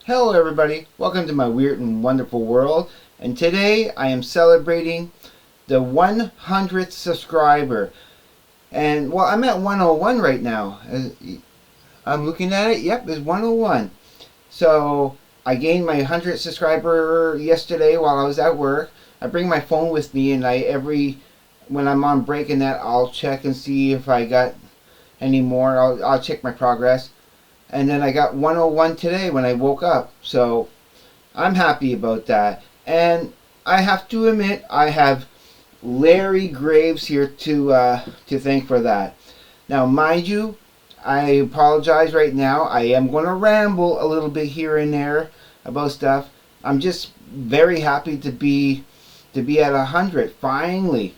Hello everybody, welcome to my weird and wonderful world, and today I am celebrating the 100th subscriber. And well, I'm at 101 right now. I'm looking at it, yep, it's 101. So I gained my 100th subscriber yesterday while I was at work. I bring my phone with me, and when I'm on break and that, I'll check and see if I got any more. I'll check my progress. And then I got 101 today when I woke up. So I'm happy about that. And I have to admit, I have Larry Graves here to thank for that. Now, mind you, I apologize right now. I am going to ramble a little bit here and there about stuff. I'm just very happy to be at 100 finally.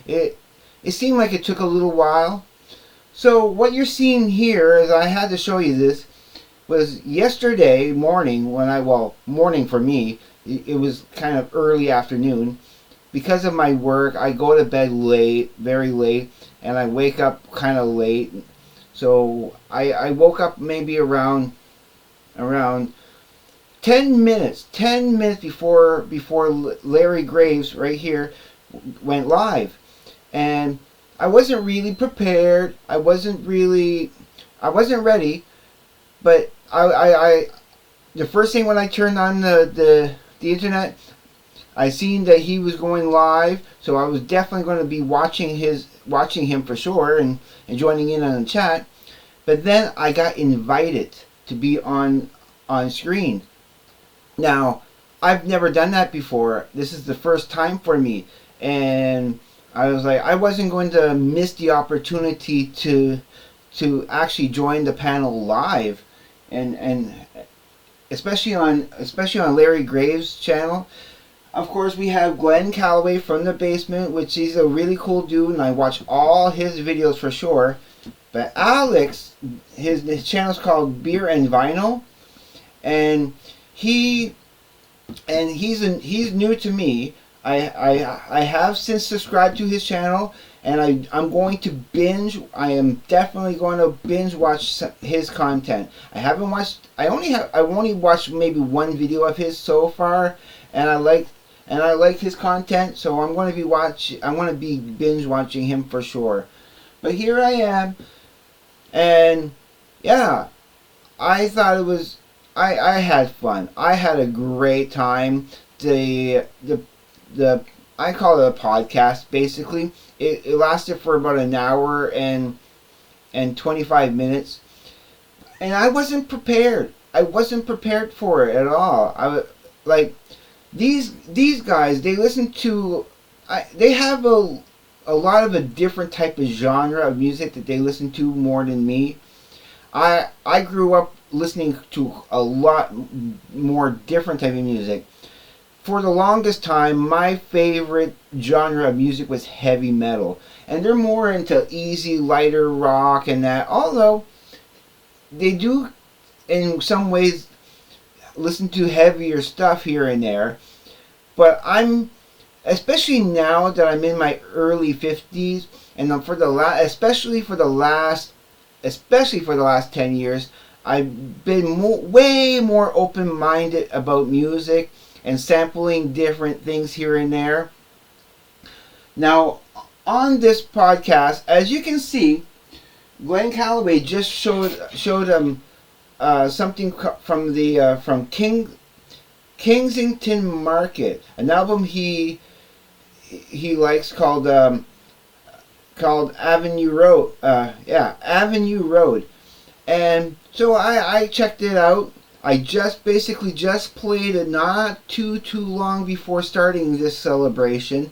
It seemed like it took a little while. So what you're seeing here, as I had to show you this, was yesterday morning morning for me. It was kind of early afternoon. Because of my work, I go to bed late, very late, and I wake up kind of late. So I woke up maybe around 10 minutes before Larry Graves right here went live. And I wasn't really prepared. I wasn't ready. But the first thing when I turned on the internet, I seen that he was going live. So I was definitely going to be watching him for sure and joining in on the chat. But then I got invited to be on screen. Now, I've never done that before. This is the first time for me, and I was like, I wasn't going to miss the opportunity to actually join the panel live, and especially on Larry Graves' channel. Of course, we have Glenn Calloway from the basement, which he's a really cool dude, and I watch all his videos for sure. But Alex, his channel's called Beer and Vinyl, and he's new to me. I have since subscribed to his channel, and I'm going to binge. I am definitely going to binge watch his content. I only watched maybe one video of his so far, and I like his content, so I'm going to be binge watching him for sure. But here I am, and yeah, I thought it was. I had fun. I had a great time. The I call it a podcast basically. It lasted for about an hour and 25 minutes, and I wasn't prepared. I wasn't prepared for it at all. Like these guys. They listen to. They have a lot of a different type of genre of music that they listen to more than me. I grew up listening to a lot more different type of music. For the longest time, my favorite genre of music was heavy metal. And they're more into easy, lighter rock and that. Although, they do, in some ways, listen to heavier stuff here and there. But especially now that I'm in my early 50s, and especially for the last 10 years, I've been way more open-minded about music and sampling different things here and there. Now, on this podcast, as you can see, Glenn Calloway just showed something from Kensington Market, an album he likes called Avenue Road. Avenue Road. And so I checked it out. I just played it not too long before starting this celebration.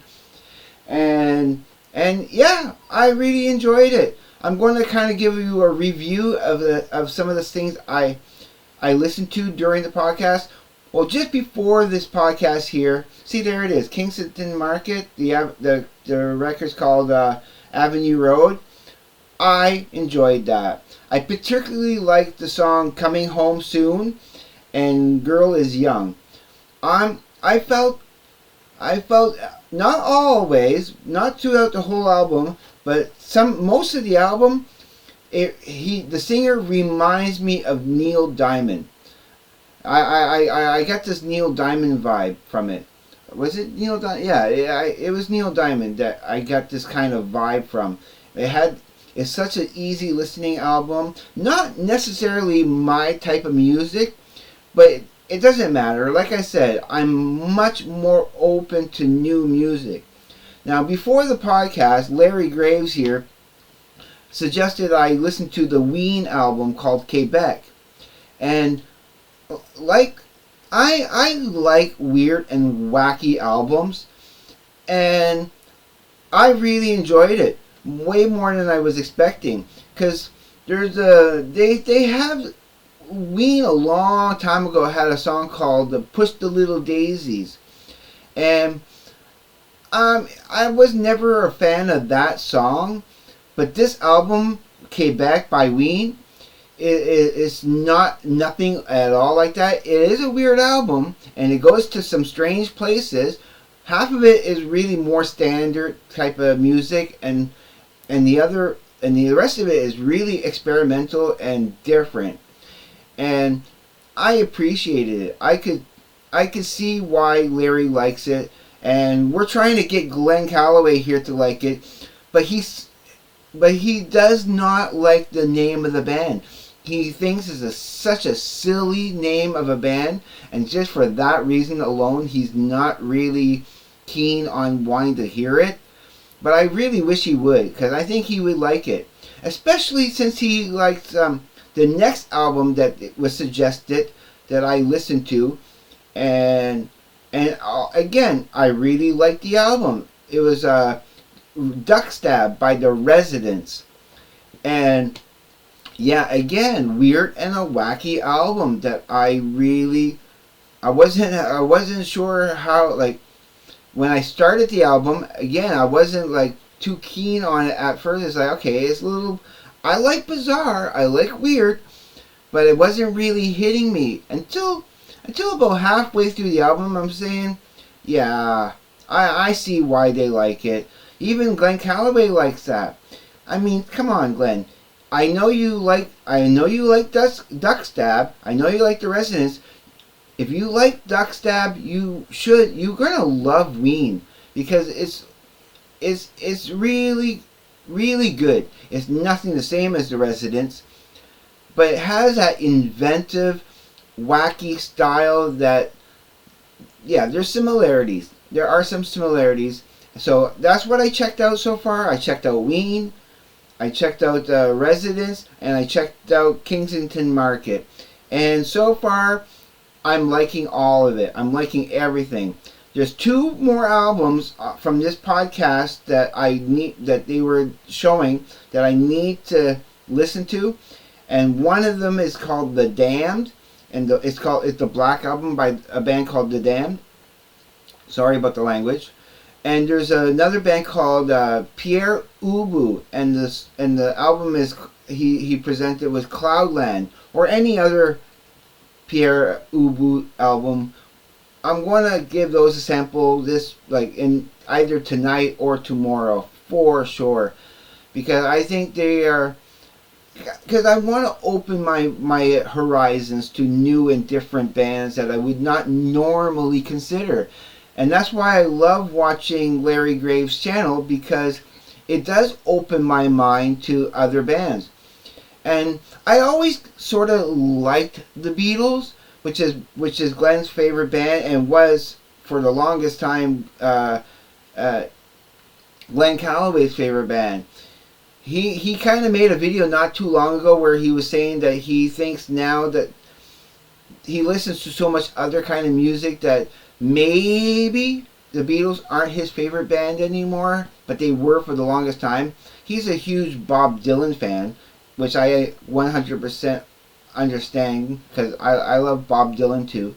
And yeah, I really enjoyed it. I'm going to kind of give you a review of some of the things I listened to during the podcast. Well, just before this podcast here, see, there it is, Kensington Market. The record's called Avenue Road. I enjoyed that. I particularly liked the song Coming Home Soon and Girl Is Young. I felt not always, not throughout the whole album, but most of the album, the singer reminds me of Neil Diamond. I got this Neil Diamond vibe from it. Was it Neil Diamond? Yeah, it was Neil Diamond that I got this kind of vibe from. It's such an easy listening album. Not necessarily my type of music, but it doesn't matter. Like I said, I'm much more open to new music. Now, before the podcast, Larry Graves here suggested I listen to the Ween album called Quebec. And like I like weird and wacky albums, and I really enjoyed it way more than I was expecting. Cause they have Ween a long time ago had a song called "Push the Little Daisies," and I was never a fan of that song, but this album Quebec by Ween it's not nothing at all like that. It is a weird album, and it goes to some strange places. Half of it is really more standard type of music, and the rest of it is really experimental and different. And I appreciated it. I could see why Larry likes it, and we're trying to get Glenn Calloway here to like it, but he does not like the name of the band. He thinks it's such a silly name of a band, and just for that reason alone, he's not really keen on wanting to hear it. But I really wish he would, because I think he would like it, especially since he likes the next album that was suggested that I listened to, and again, I really liked the album. It was Duck Stab by The Residents, and yeah, again, weird and a wacky album that I wasn't sure how, like, when I started the album, again, I wasn't like too keen on it at first. It's like, okay, it's a little, I like bizarre, I like weird, but it wasn't really hitting me until about halfway through the album. I'm saying, yeah, I see why they like it. Even Glenn Calloway likes that. I mean, come on, Glenn. I know you like Duck Stab. I know you like The Residents. If you like Duck Stab, you're gonna love Ween, because it's really really good. It's nothing the same as The Residents, but it has that inventive, wacky style that, yeah, there's similarities. There are some similarities. So that's what I checked out so far. I checked out Ween, I checked out Residents, and I checked out Kensington Market. And so far, I'm liking all of it. I'm liking everything. There's two more albums from this podcast that they were showing that I need to listen to, and one of them is called The Damned, and it's the Black Album by a band called The Damned. Sorry about the language. And there's another band called Pere Ubu, and the album is he presented with Cloudland, or any other Pere Ubu album. I'm gonna give those a sample this, like, in either tonight or tomorrow for sure, because I think they are, because I want to open my horizons to new and different bands that I would not normally consider. And that's why I love watching Larry Graves' channel, because it does open my mind to other bands. And I always sort of liked the Beatles, which is Glenn's favorite band, and was for the longest time Glenn Calloway's favorite band. He kind of made a video not too long ago where he was saying that he thinks now that he listens to so much other kind of music that maybe the Beatles aren't his favorite band anymore, but they were for the longest time. He's a huge Bob Dylan fan, which I 100% understand, because I love Bob Dylan too.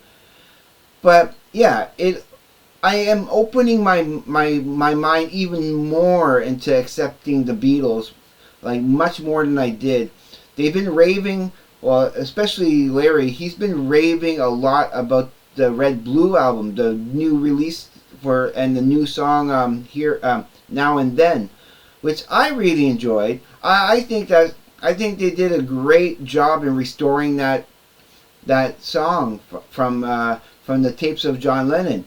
But yeah, I am opening my mind even more into accepting the Beatles, like much more than I did. They've been raving, well, especially Larry, he's been raving a lot about the Red Blue album, the new release and the new song here Now and Then, which I really enjoyed. I think they did a great job in restoring that that song from the tapes of John Lennon.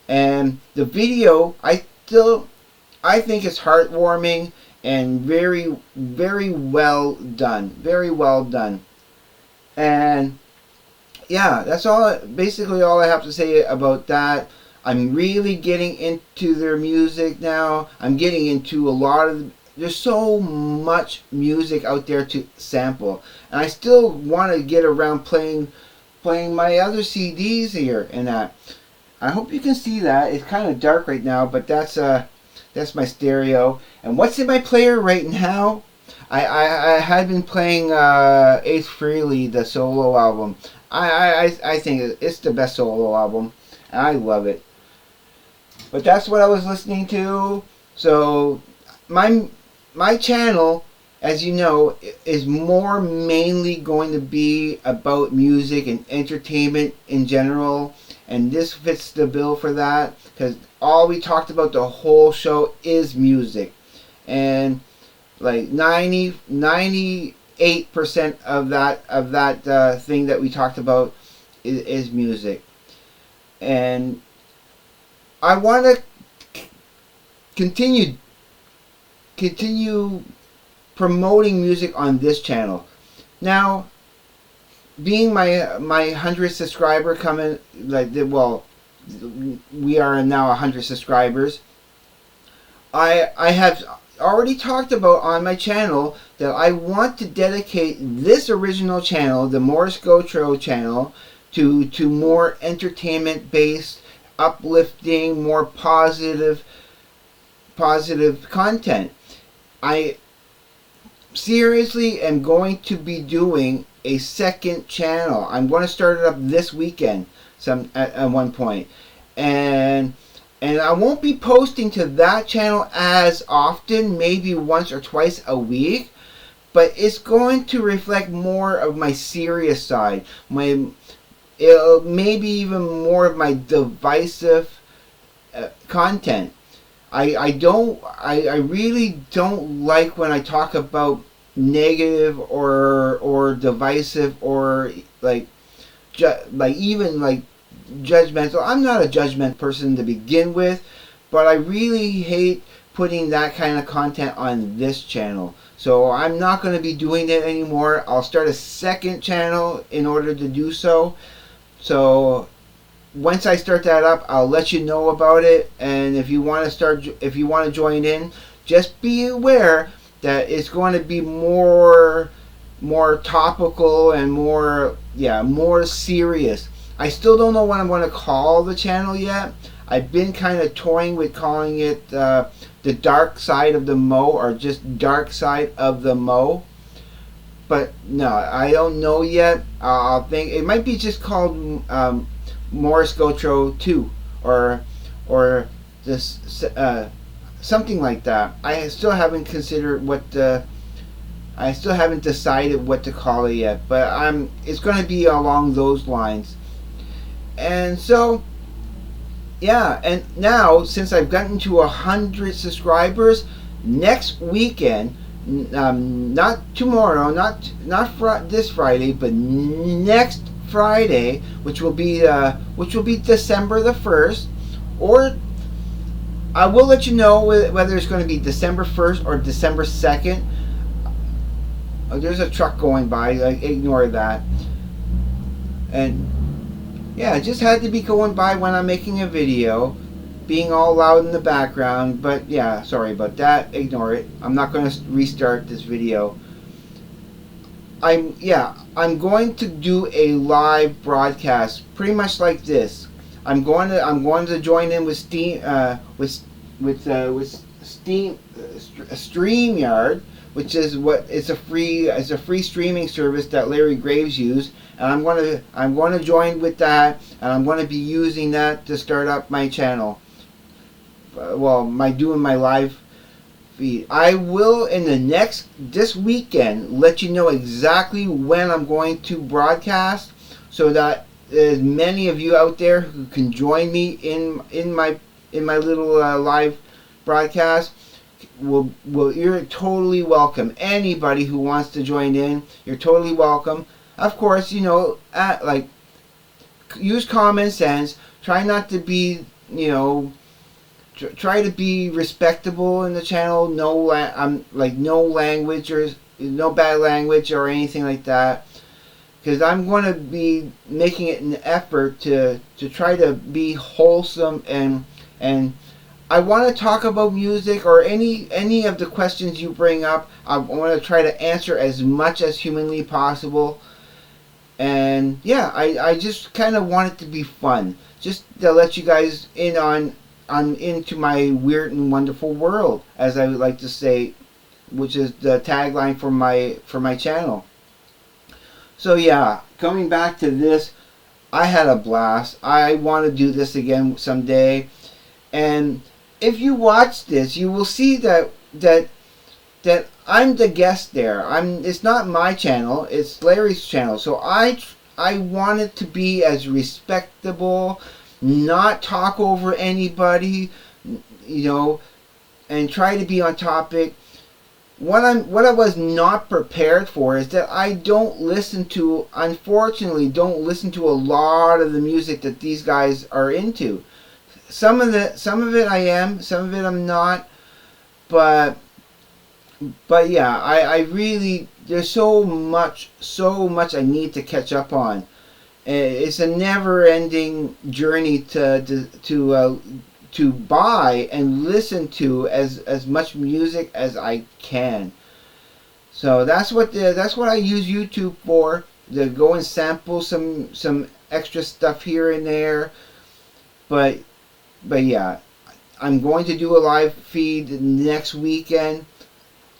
And the video, I think it's heartwarming and very, very well done. Very well done. And yeah, that's basically all I have to say about that. I'm really getting into their music now. I'm getting into a lot of, there's so much music out there to sample. And I still want to get around playing my other CDs here and that. I hope you can see that. It's kind of dark right now, but that's my stereo. And what's in my player right now? I had been playing Ace Frehley, the solo album. I think it's the best solo album, and I love it. But that's what I was listening to. So my channel, as you know, is more mainly going to be about music and entertainment in general. And this fits the bill for that, because all we talked about the whole show is music. And like 98% of that thing that we talked about is music. And I want to continue promoting music on this channel. Now, being my 100th subscriber coming, we are now 100 subscribers. I have already talked about on my channel that I want to dedicate this original channel, the Morris Gotro channel, to more entertainment based, uplifting, more positive content. I seriously am going to be doing a second channel. I'm going to start it up this weekend at one point. And I won't be posting to that channel as often, maybe once or twice a week, but it's going to reflect more of my serious side, maybe even more of my divisive content. I really don't like when I talk about negative or divisive or like even like judgmental. I'm not a judgment person to begin with, but I really hate putting that kind of content on this channel. So I'm not going to be doing it anymore. I'll start a second channel in order to do so. So once I start that up, I'll let you know about it. And if you want to join in, just be aware that it's going to be more topical and more serious. I still don't know what I'm going to call the channel yet. I've been kind of toying with calling it the Dark Side of the Mo, or just Dark Side of the Mo. But no, I don't know yet. I'll think it might be just called Morris Gotro 2 or this something like that. I still haven't considered I still haven't decided what to call it yet, but it's going to be along those lines. And so, yeah, and now since I've gotten to 100 subscribers, next weekend, not tomorrow, not this Friday, but next Friday, which will be December the 1st, or I will let you know whether it's going to be December 1st or December 2nd. There's a truck going by, ignore that. And yeah, it just had to be going by when I'm making a video, being all loud in the background. But yeah, sorry about that, ignore it. I'm not going to restart this video. I'm going to do a live broadcast, pretty much like this. I'm going to join in with StreamYard, which is it's a free streaming service that Larry Graves used, and I'm going to join with that, and I'm going to be using that to start up my channel. Doing my live feed. I will this weekend let you know exactly when I'm going to broadcast, so that as many of you out there who can join me in my little live broadcast, you're totally welcome. Anybody who wants to join in, you're totally welcome. of course, like, use common sense. Try not to be, try to be respectable in the channel. No language or no bad language or anything like that. Because I'm going to be making it an effort to try to be wholesome, and I want to talk about music or any of the questions you bring up. I want to try to answer as much as humanly possible. And yeah, I just kind of want it to be fun, just to let you guys in on into my weird and wonderful world, as I would like to say, which is the tagline for my channel. So yeah, coming back to this, I had a blast. I want to do this again someday. And if you watch this, you will see that I'm the guest there. It's not my channel, it's Larry's channel. So I want it to be as respectable, not talk over anybody, and try to be on topic. What I was not prepared for is that I unfortunately don't listen to a lot of the music that these guys are into. Some of it I am, some of it I'm not, but yeah, I really, there's so much I need to catch up on. It's a never-ending journey to buy and listen to as much music as I can. So that's what I use YouTube for, to go and sample some extra stuff here and there. But yeah, I'm going to do a live feed next weekend.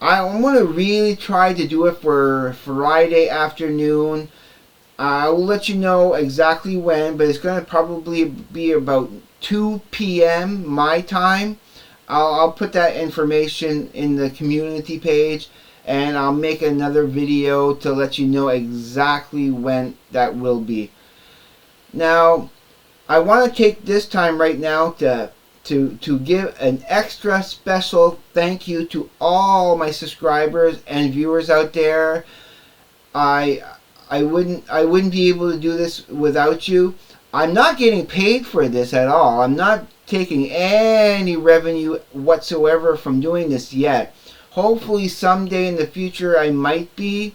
I'm going to really try to do it for Friday afternoon. I will let you know exactly when, but it's going to probably be about 2 p.m. my time. I'll put that information in the community page, and I'll make another video to let you know exactly when that will be. Now, I want to take this time right now to give an extra special thank you to all my subscribers and viewers out there. I wouldn't be able to do this without you. I'm not getting paid for this at all. I'm not taking any revenue whatsoever from doing this yet. Hopefully someday in the future I might be.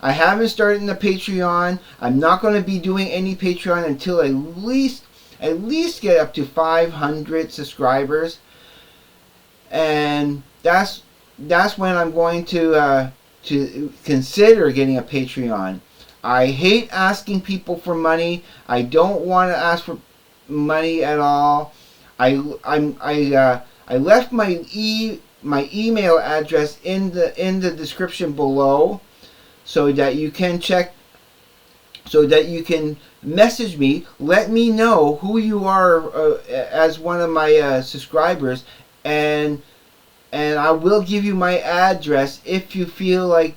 I haven't started the Patreon. I'm not going to be doing any Patreon until at least get up to 500 subscribers. And that's when I'm going to consider getting a Patreon. I hate asking people for money. I don't want to ask for money at all. I left my email address in the description below, so that you can message me. Let me know who you are as one of my subscribers, and I will give you my address if you feel like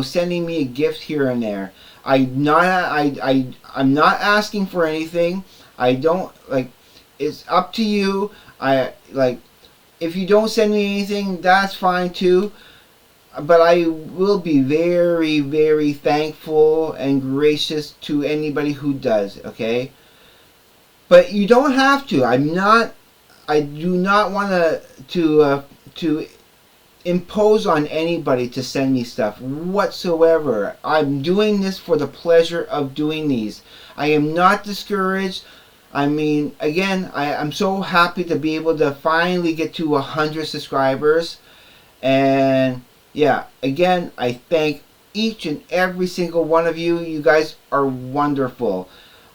sending me a gift here and there. I'm not asking for anything. I don't it's up to you. If you don't send me anything, that's fine too. But I will be very, very thankful and gracious to anybody who does, okay? But you don't have to. I do not want to impose on anybody to send me stuff whatsoever. I'm doing this for the pleasure of doing these. I am not discouraged. I mean, again, I'm so happy to be able to finally get to 100 subscribers. And yeah, again, I thank each and every single one of you. You guys are wonderful.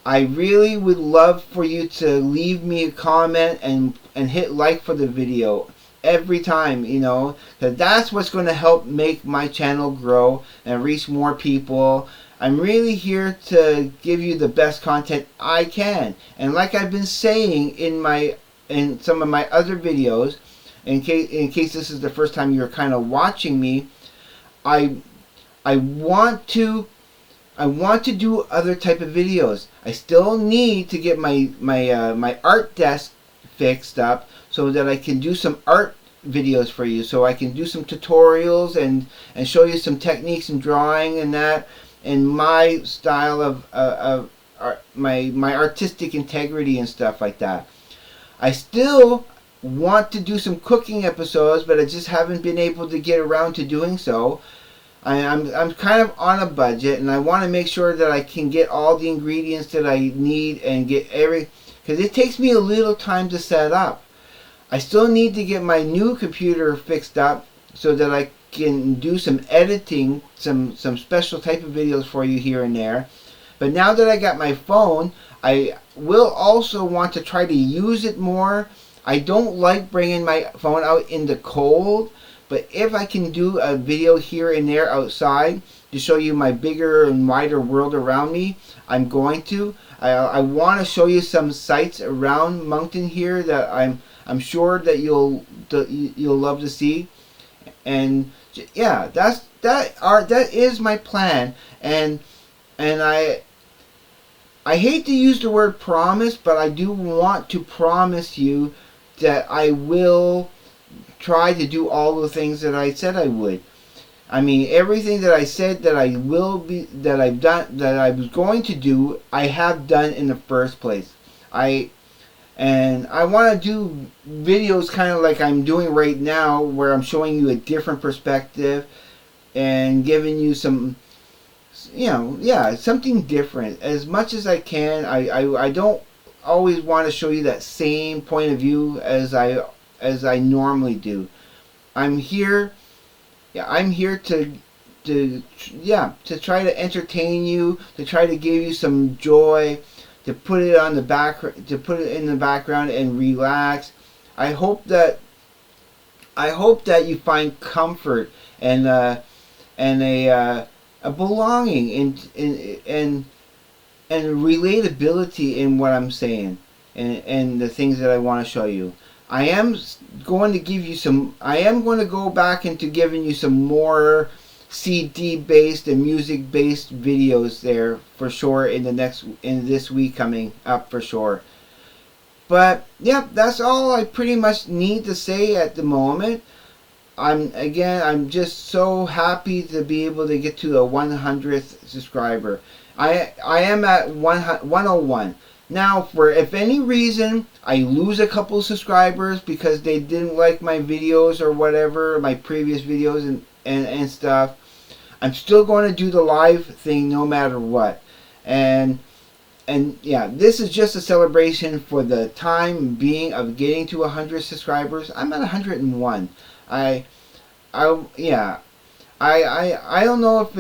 I really would love for you to leave me a comment and hit like for the video every time, because that's what's going to help make my channel grow and reach more people. I'm really here to give you the best content I can. And like I've been saying in some of my other videos, in case this is the first time you're kind of watching me, I want to do other type of videos. I still need to get my art desk fixed up so that I can do some art videos for you. So I can do some tutorials and show you some techniques in drawing and that. in my style of my artistic integrity and stuff like that. I still want to do some cooking episodes, but I just haven't been able to get around to doing so. I'm kind of on a budget, and I want to make sure that I can get all the ingredients that I need and get because it takes me a little time to set up. I still need to get my new computer fixed up so that I can do some editing, some special type of videos for you here and there. But now that I got my phone, I will also want to try to use it more. I don't like bringing my phone out in the cold, but if I can do a video here and there outside to show you my bigger and wider world around me, I'm going to. I want to show you some sights around Moncton here that I'm sure that you'll love to see. And yeah, that is my plan. And I hate to use the word promise, but I do want to promise you that I will try to do all the things that I said I would. I mean, everything that I said that I was going to do, I have done in the first place. I want to do videos kind of like I'm doing right now, where I'm showing you a different perspective and giving you some, something different as much as I can. I don't always want to show you that same point of view as I normally do. I'm here to try to entertain you, to try to give you some joy, to put it in the background and relax. I hope that you find comfort and a belonging and relatability in what I'm saying and the things that I want to show you. I am going to go back into giving you some more CD based and music based videos there for sure in this week coming up for sure. But yeah, that's all I pretty much need to say at the moment. I'm just so happy to be able to get to the 100th subscriber. I am at 101. Now, if any reason I lose a couple of subscribers because they didn't like my videos or whatever, my previous videos and stuff, I'm still going to do the live thing no matter what. And yeah, this is just a celebration for the time being of getting to 100 subscribers. I'm at 101. I don't know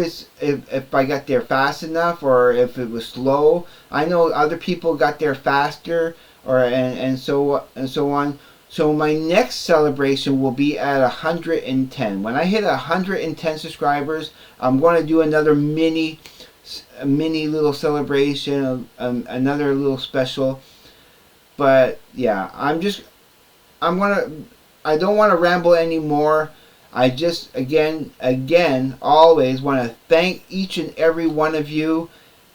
if I got there fast enough or if it was slow. I know other people got there faster and so on. So my next celebration will be at 110. When I hit 110 subscribers, I'm going to do another mini little celebration, another little special. But yeah, I don't want to ramble anymore. I just again always want to thank each and every one of you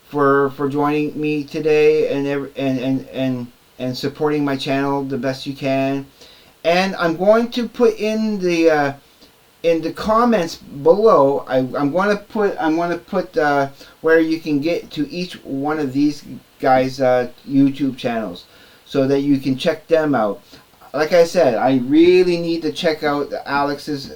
for joining me today and supporting my channel the best you can. And I'm going to put in the comments below. I'm going to put where you can get to each one of these guys' YouTube channels so that you can check them out. Like I said, I really need to check out Alex's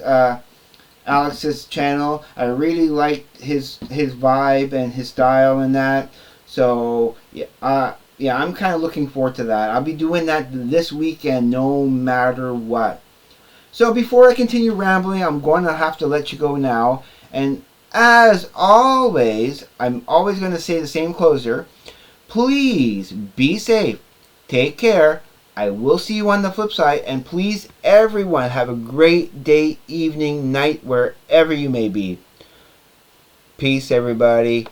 channel. I really like his vibe and his style and that. So yeah, I'm kind of looking forward to that. I'll be doing that this weekend, no matter what. So before I continue rambling, I'm going to have to let you go now. And as always, I'm always going to say the same closer. Please be safe. Take care. I will see you on the flip side, and please, everyone, have a great day, evening, night, wherever you may be. Peace, everybody.